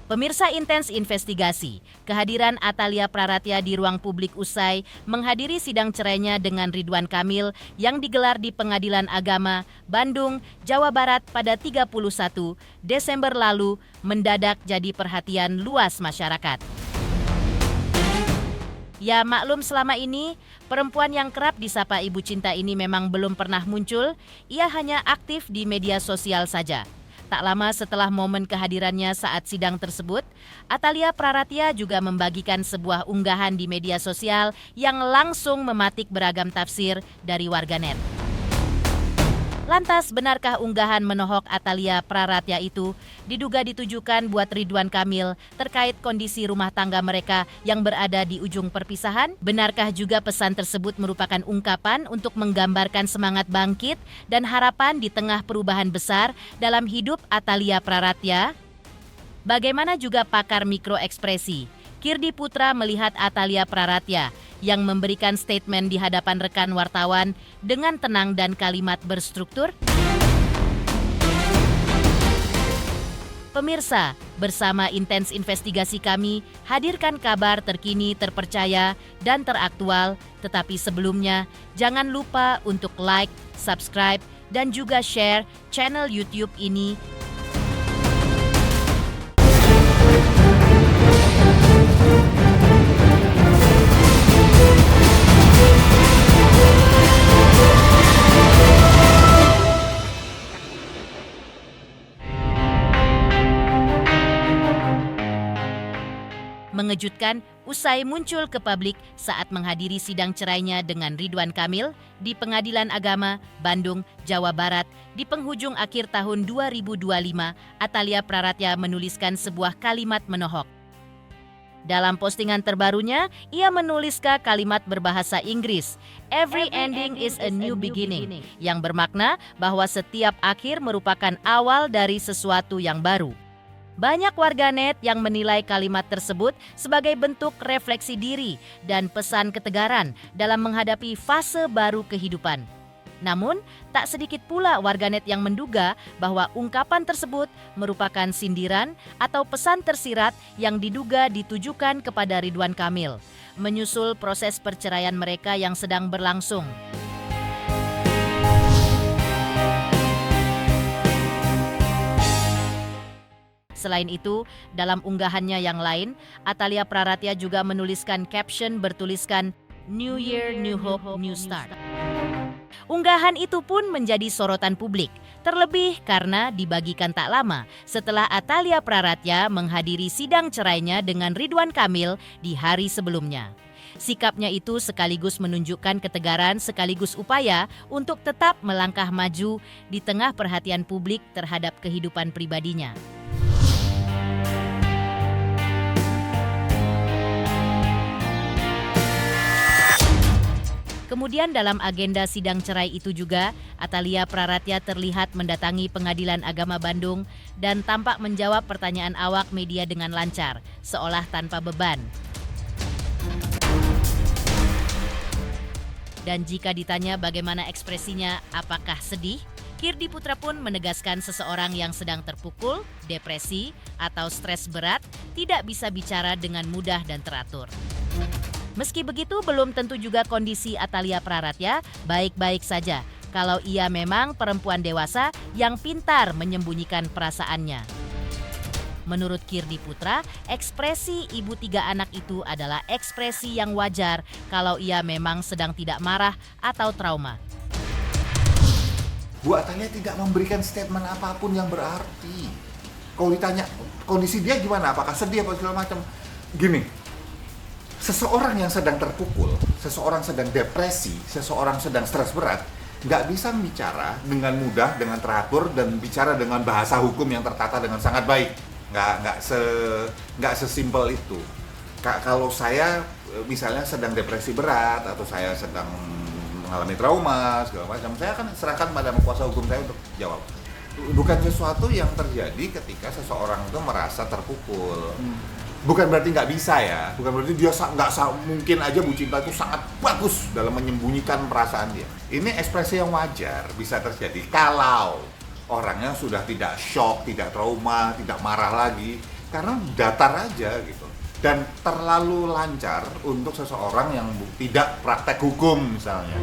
Pemirsa Intens Investigasi, kehadiran Atalia Praratya di ruang publik usai menghadiri sidang cerainya dengan Ridwan Kamil yang digelar di Pengadilan Agama, Bandung, Jawa Barat pada 31 Desember lalu mendadak jadi perhatian luas masyarakat. Ya maklum selama ini, perempuan yang kerap disapa Ibu Cinta ini memang belum pernah muncul, ia hanya aktif di media sosial saja. Tak lama setelah momen kehadirannya saat sidang tersebut, Atalia Praratya juga membagikan sebuah unggahan di media sosial yang langsung mematik beragam tafsir dari warganet. Lantas, benarkah unggahan menohok Atalia Praratya itu diduga ditujukan buat Ridwan Kamil terkait kondisi rumah tangga mereka yang berada di ujung perpisahan? Benarkah juga pesan tersebut merupakan ungkapan untuk menggambarkan semangat bangkit dan harapan di tengah perubahan besar dalam hidup Atalia Praratya? Bagaimana juga pakar mikroekspresi Kirdi Putra melihat Atalia Praratya yang memberikan statement di hadapan rekan wartawan dengan tenang dan kalimat berstruktur? Pemirsa, bersama Intens Investigasi kami hadirkan kabar terkini, terpercaya, dan teraktual. Tetapi sebelumnya, jangan lupa untuk like, subscribe, dan juga share channel YouTube ini. Mengejutkan usai muncul ke publik saat menghadiri sidang cerainya dengan Ridwan Kamil di Pengadilan Agama, Bandung, Jawa Barat. Di penghujung akhir tahun 2025, Atalia Praratya menuliskan sebuah kalimat menohok. Dalam postingan terbarunya, ia menuliskan kalimat berbahasa Inggris, "Every ending is a new beginning," yang bermakna bahwa setiap akhir merupakan awal dari sesuatu yang baru. Banyak warganet yang menilai kalimat tersebut sebagai bentuk refleksi diri dan pesan ketegaran dalam menghadapi fase baru kehidupan. Namun, tak sedikit pula warganet yang menduga bahwa ungkapan tersebut merupakan sindiran atau pesan tersirat yang diduga ditujukan kepada Ridwan Kamil, menyusul proses perceraian mereka yang sedang berlangsung. Selain itu, dalam unggahannya yang lain, Atalia Praratya juga menuliskan caption bertuliskan "New Year, New Hope, New Start". Unggahan itu pun menjadi sorotan publik, terlebih karena dibagikan tak lama setelah Atalia Praratya menghadiri sidang cerainya dengan Ridwan Kamil di hari sebelumnya. Sikapnya itu sekaligus menunjukkan ketegaran sekaligus upaya untuk tetap melangkah maju di tengah perhatian publik terhadap kehidupan pribadinya. Kemudian dalam agenda sidang cerai itu juga, Atalia Praratya terlihat mendatangi Pengadilan Agama Bandung dan tampak menjawab pertanyaan awak media dengan lancar, seolah tanpa beban. Dan jika ditanya bagaimana ekspresinya, apakah sedih? Kirdi Putra pun menegaskan seseorang yang sedang terpukul, depresi, atau stres berat tidak bisa bicara dengan mudah dan teratur. Meski begitu, belum tentu juga kondisi Atalia Praratya baik-baik saja kalau ia memang perempuan dewasa yang pintar menyembunyikan perasaannya. Menurut Kirdi Putra, ekspresi ibu 3 anak itu adalah ekspresi yang wajar kalau ia memang sedang tidak marah atau trauma. Bu Atalia tidak memberikan statement apapun yang berarti. Kalau ditanya kondisi dia gimana, apakah sedih atau segala macam, gini. Seseorang yang sedang terpukul, seseorang sedang depresi, seseorang sedang stres berat, nggak bisa bicara dengan mudah, dengan teratur, dan bicara dengan bahasa hukum yang tertata dengan sangat baik. Nggak sesimpel itu. Kalau saya misalnya sedang depresi berat, atau saya sedang mengalami trauma, segala macam, saya akan serahkan pada kuasa hukum saya untuk jawab. Bukan sesuatu yang terjadi ketika seseorang itu merasa terpukul. Bukan berarti nggak bisa ya, bukan berarti dia mungkin aja Bu Cinta itu sangat bagus dalam menyembunyikan perasaan dia. Ini ekspresi yang wajar bisa terjadi kalau orangnya sudah tidak shock, tidak trauma, tidak marah lagi. karena datar aja gitu dan terlalu lancar untuk seseorang yang tidak praktek hukum misalnya.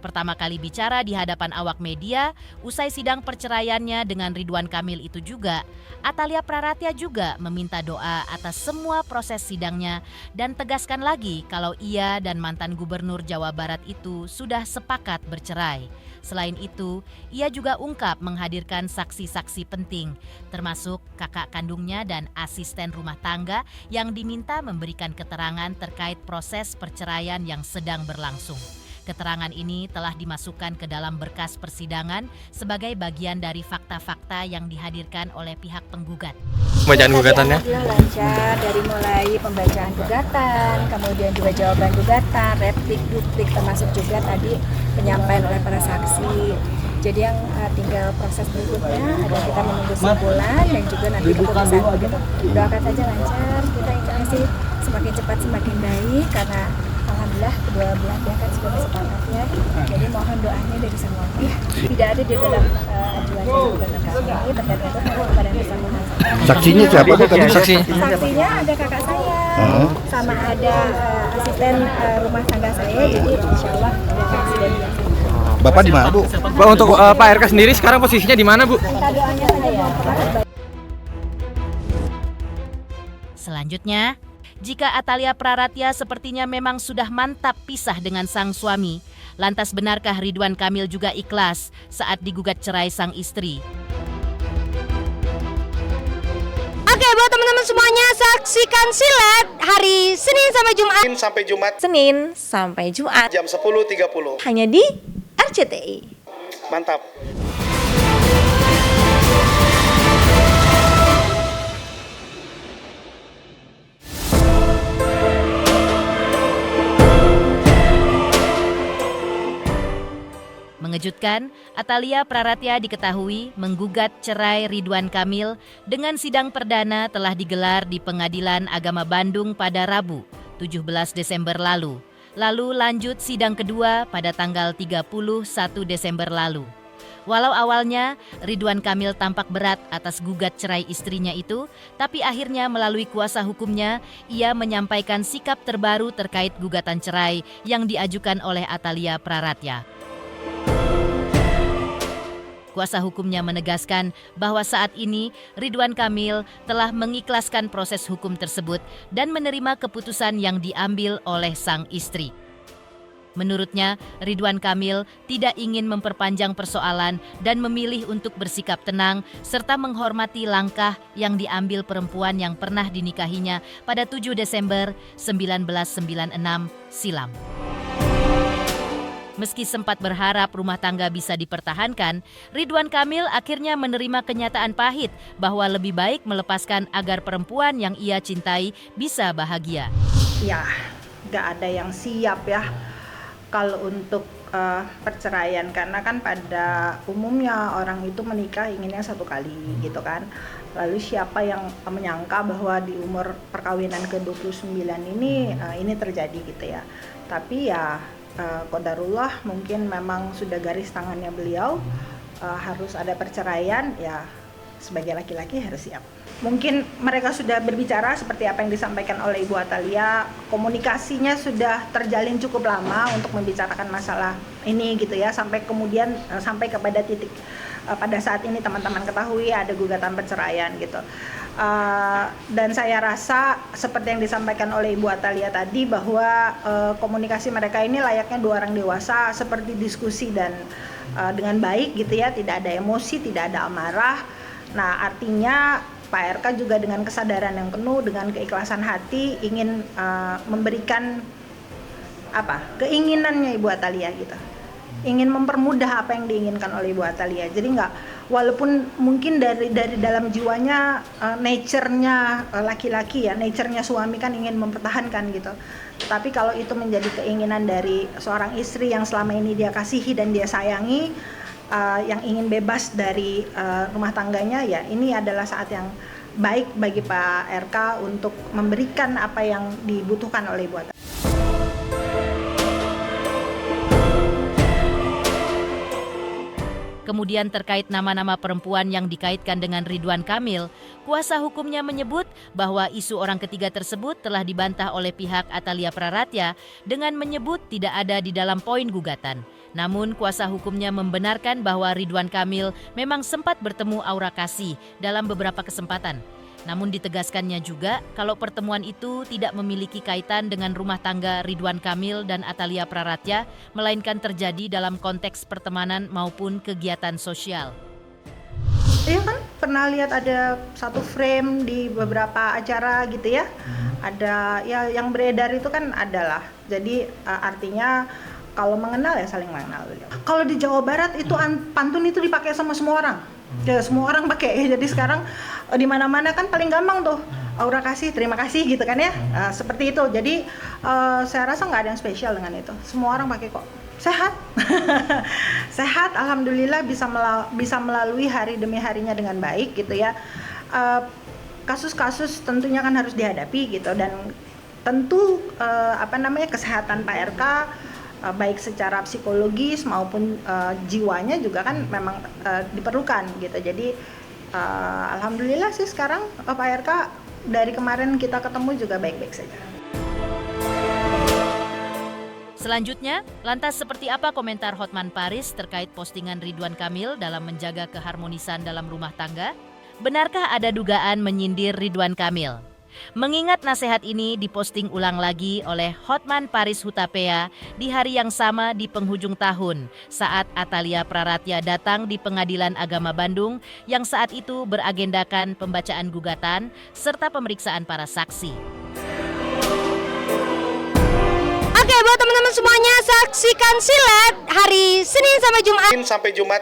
Pertama kali bicara di hadapan awak media, usai sidang perceraiannya dengan Ridwan Kamil itu juga, Atalia Praratya juga meminta doa atas semua proses sidangnya dan tegaskan lagi kalau ia dan mantan gubernur Jawa Barat itu sudah sepakat bercerai. Selain itu, ia juga ungkap menghadirkan saksi-saksi penting, termasuk kakak kandungnya dan asisten rumah tangga yang diminta memberikan keterangan terkait proses perceraian yang sedang berlangsung. Keterangan ini telah dimasukkan ke dalam berkas persidangan sebagai bagian dari fakta-fakta yang dihadirkan oleh pihak penggugat. Pembacaan gugatannya? Lancar dari mulai pembacaan gugatan, kemudian juga jawaban gugatan, replik, duplik, termasuk juga tadi penyampaian oleh para saksi. Jadi yang tinggal proses berikutnya ada kita menunggu simpulan dan juga nanti keputusan begitu. Doakan saja lancar, kita sih semakin cepat semakin baik karena alhamdulillah kedua belah pihak kan sudah bersepakat ya. Jadi mohon doanya dari semua pihak. Tidak ada di dalam ajuan gugatan kami terkait itu kepada yang bersangkutan. Saksinya siapa tuh tadi saksinya? Saksinya ada kakak saya, sama ada asisten rumah tangga saya. Jadi insya Allah ada saksi dan Bapak di mana, Bu? Pak, untuk Pak RK sendiri sekarang posisinya di mana, Bu? minta doanya saja ya. Selanjutnya, jika Atalia Praratya sepertinya memang sudah mantap pisah dengan sang suami, lantas benarkah Ridwan Kamil juga ikhlas saat digugat cerai sang istri? Oke, buat teman-teman semuanya, saksikan silet hari Senin sampai Jumat jam 10.30. hanya di RCTI. Mantap. Mengejutkan, Atalia Praratya diketahui menggugat cerai Ridwan Kamil dengan sidang perdana telah digelar di Pengadilan Agama Bandung pada Rabu, 17 Desember lalu. Lalu lanjut sidang kedua pada tanggal 31 Desember lalu. Walau awalnya Ridwan Kamil tampak berat atas gugat cerai istrinya itu, tapi akhirnya melalui kuasa hukumnya, ia menyampaikan sikap terbaru terkait gugatan cerai yang diajukan oleh Atalia Praratya. Kuasa hukumnya menegaskan bahwa saat ini Ridwan Kamil telah mengikhlaskan proses hukum tersebut dan menerima keputusan yang diambil oleh sang istri. Menurutnya, Ridwan Kamil tidak ingin memperpanjang persoalan dan memilih untuk bersikap tenang serta menghormati langkah yang diambil perempuan yang pernah dinikahinya pada 7 Desember 1996 silam. Meski sempat berharap rumah tangga bisa dipertahankan, Ridwan Kamil akhirnya menerima kenyataan pahit bahwa lebih baik melepaskan agar perempuan yang ia cintai bisa bahagia. Ya, nggak ada yang siap ya kalau untuk perceraian, karena kan pada umumnya orang itu menikah inginnya satu kali gitu kan. Lalu siapa yang menyangka bahwa di umur perkawinan ke-29 ini terjadi gitu ya. Tapi ya qadarullah, mungkin memang sudah garis tangannya beliau, harus ada perceraian, ya sebagai laki-laki harus siap. Mungkin mereka sudah berbicara seperti apa yang disampaikan oleh Ibu Atalia, komunikasinya sudah terjalin cukup lama untuk membicarakan masalah ini gitu ya, sampai kemudian sampai kepada titik pada saat ini teman-teman ketahui ada gugatan perceraian gitu. Dan saya rasa seperti yang disampaikan oleh Ibu Atalia tadi bahwa komunikasi mereka ini layaknya dua orang dewasa, seperti diskusi dan dengan baik gitu ya, tidak ada emosi, tidak ada amarah. Nah, artinya Pak RK juga dengan kesadaran yang penuh, dengan keikhlasan hati ingin memberikan keinginannya Ibu Atalia gitu. Ingin mempermudah apa yang diinginkan oleh Ibu Atalia. Jadi walaupun mungkin dari dalam jiwanya nature-nya laki-laki ya, nature-nya suami kan ingin mempertahankan gitu. Tapi kalau itu menjadi keinginan dari seorang istri yang selama ini dia kasihi dan dia sayangi, yang ingin bebas dari rumah tangganya, ya ini adalah saat yang baik bagi Pak RK untuk memberikan apa yang dibutuhkan oleh Ibu Atalia. Kemudian terkait nama-nama perempuan yang dikaitkan dengan Ridwan Kamil, kuasa hukumnya menyebut bahwa isu orang ketiga tersebut telah dibantah oleh pihak Atalia Praratya dengan menyebut tidak ada di dalam poin gugatan. Namun kuasa hukumnya membenarkan bahwa Ridwan Kamil memang sempat bertemu Aura Kasih dalam beberapa kesempatan. Namun ditegaskannya juga kalau pertemuan itu tidak memiliki kaitan dengan rumah tangga Ridwan Kamil dan Atalia Praratya, melainkan terjadi dalam konteks pertemanan maupun kegiatan sosial. Iya kan, pernah lihat ada satu frame di beberapa acara gitu ya. Ada ya yang beredar itu kan adalah. Jadi artinya kalau mengenal ya saling mengenal. Kalau di Jawa Barat itu pantun itu dipakai sama semua orang. Ya semua orang pakai. Jadi sekarang di mana-mana kan paling gampang tuh. Aura Kasih, terima kasih gitu kan ya. Seperti itu. Jadi saya rasa nggak ada yang spesial dengan itu. Semua orang pakai kok. Sehat. Sehat, alhamdulillah bisa melalui hari demi harinya dengan baik gitu ya. Kasus-kasus tentunya kan harus dihadapi gitu, dan tentu kesehatan Pak RK baik secara psikologis maupun jiwanya juga kan memang diperlukan gitu. Jadi alhamdulillah sih sekarang Pak RK dari kemarin kita ketemu juga baik-baik saja. Selanjutnya, lantas seperti apa komentar Hotman Paris terkait postingan Ridwan Kamil dalam menjaga keharmonisan dalam rumah tangga? Benarkah ada dugaan menyindir Ridwan Kamil? Mengingat nasihat ini diposting ulang lagi oleh Hotman Paris Hutapea di hari yang sama di penghujung tahun saat Atalia Praratya datang di Pengadilan Agama Bandung yang saat itu beragendakan pembacaan gugatan serta pemeriksaan para saksi. Oke, buat teman-teman semuanya, saksikan silet hari Senin sampai Jumat.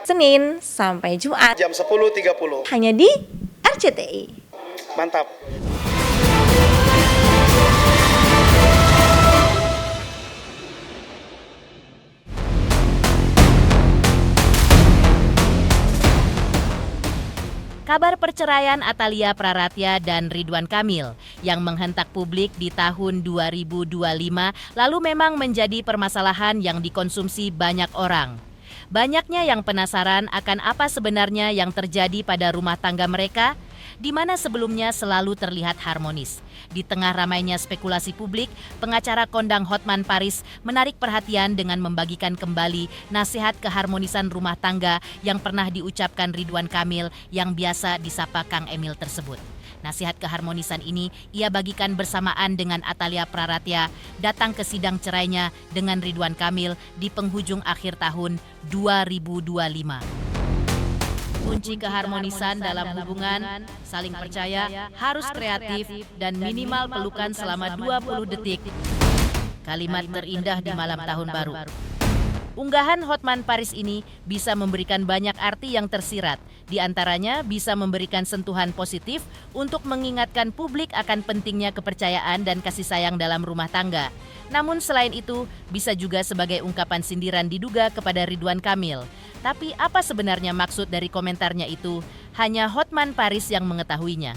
Senin sampai Jumat Jam 10.30. hanya di RCTI. Mantap. Kabar perceraian Atalia Praratya dan Ridwan Kamil yang menghentak publik di tahun 2025 lalu memang menjadi permasalahan yang dikonsumsi banyak orang. Banyaknya yang penasaran akan apa sebenarnya yang terjadi pada rumah tangga mereka, di mana sebelumnya selalu terlihat harmonis. Di tengah ramainya spekulasi publik, pengacara kondang Hotman Paris menarik perhatian dengan membagikan kembali nasihat keharmonisan rumah tangga yang pernah diucapkan Ridwan Kamil yang biasa disapa Kang Emil tersebut. Nasihat keharmonisan ini ia bagikan bersamaan dengan Atalia Praratya datang ke sidang cerainya dengan Ridwan Kamil di penghujung akhir tahun 2025. Kunci keharmonisan dalam hubungan, saling percaya, harus kreatif, dan minimal pelukan selama 20 detik. Kalimat terindah di malam tahun baru. Unggahan Hotman Paris ini bisa memberikan banyak arti yang tersirat. Di antaranya bisa memberikan sentuhan positif untuk mengingatkan publik akan pentingnya kepercayaan dan kasih sayang dalam rumah tangga. Namun selain itu, bisa juga sebagai ungkapan sindiran diduga kepada Ridwan Kamil. Tapi apa sebenarnya maksud dari komentarnya itu? Hanya Hotman Paris yang mengetahuinya.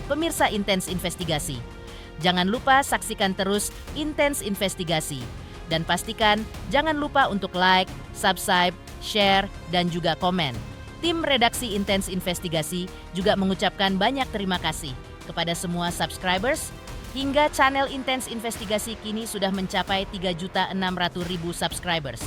Pemirsa Intens Investigasi, jangan lupa saksikan terus Intens Investigasi. Dan pastikan jangan lupa untuk like, subscribe, share, dan juga komen. Tim redaksi Intens Investigasi juga mengucapkan banyak terima kasih kepada semua subscribers. Hingga channel Intens Investigasi kini sudah mencapai 3.600.000 subscribers.